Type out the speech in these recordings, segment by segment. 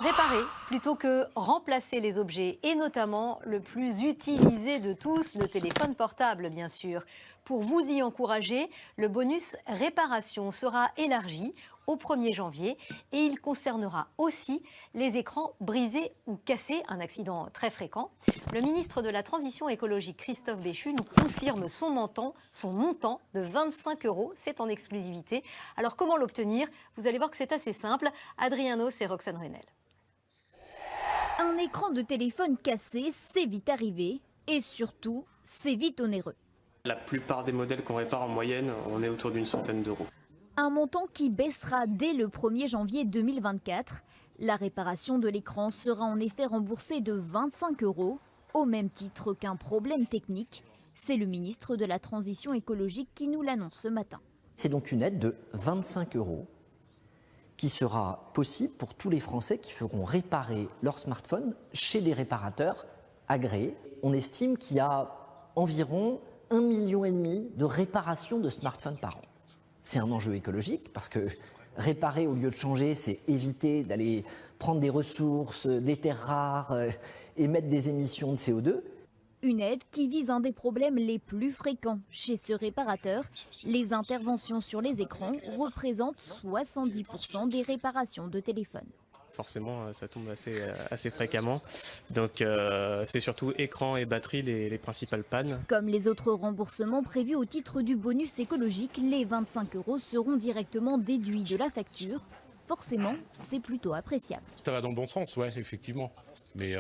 Réparer plutôt que remplacer les objets et notamment le plus utilisé de tous, le téléphone portable bien sûr. Pour vous y encourager, le bonus réparation sera élargi au 1er janvier et il concernera aussi les écrans brisés ou cassés, un accident très fréquent. Le ministre de la Transition écologique Christophe Béchu nous confirme son montant de 25 €, c'est en exclusivité. Alors comment l'obtenir? Vous allez voir que c'est assez simple. Adrien Nos et Roxane Renel. Un écran de téléphone cassé, c'est vite arrivé et surtout, c'est vite onéreux. La plupart des modèles qu'on répare en moyenne, on est autour d'une centaine d'euros. Un montant qui baissera dès le 1er janvier 2024. La réparation de l'écran sera en effet remboursée de 25 €, au même titre qu'un problème technique. C'est le ministre de la Transition écologique qui nous l'annonce ce matin. C'est donc une aide de 25 € qui sera possible pour tous les Français qui feront réparer leur smartphone chez des réparateurs agréés. On estime qu'il y a environ 1,5 million de réparations de smartphones par an. C'est un enjeu écologique parce que réparer au lieu de changer, c'est éviter d'aller prendre des ressources, des terres rares, émettre des émissions de CO2. Une aide qui vise un des problèmes les plus fréquents chez ce réparateur. Les interventions sur les écrans représentent 70% des réparations de téléphone. Forcément, ça tombe assez fréquemment. Donc c'est surtout écran et batterie les principales pannes. Comme les autres remboursements prévus au titre du bonus écologique, les 25 € seront directement déduits de la facture. Forcément, c'est plutôt appréciable. Ça va dans le bon sens, ouais, effectivement. Mais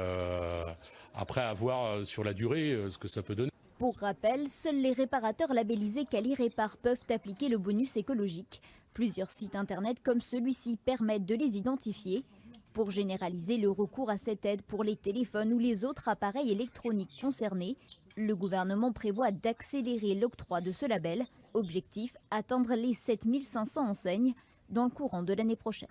après, à voir sur la durée ce que ça peut donner. Pour rappel, seuls les réparateurs labellisés Quali-Répar peuvent appliquer le bonus écologique. Plusieurs sites internet comme celui-ci permettent de les identifier. Pour généraliser le recours à cette aide pour les téléphones ou les autres appareils électroniques concernés, le gouvernement prévoit d'accélérer l'octroi de ce label. Objectif, atteindre les 7500 enseignes dans le courant de l'année prochaine.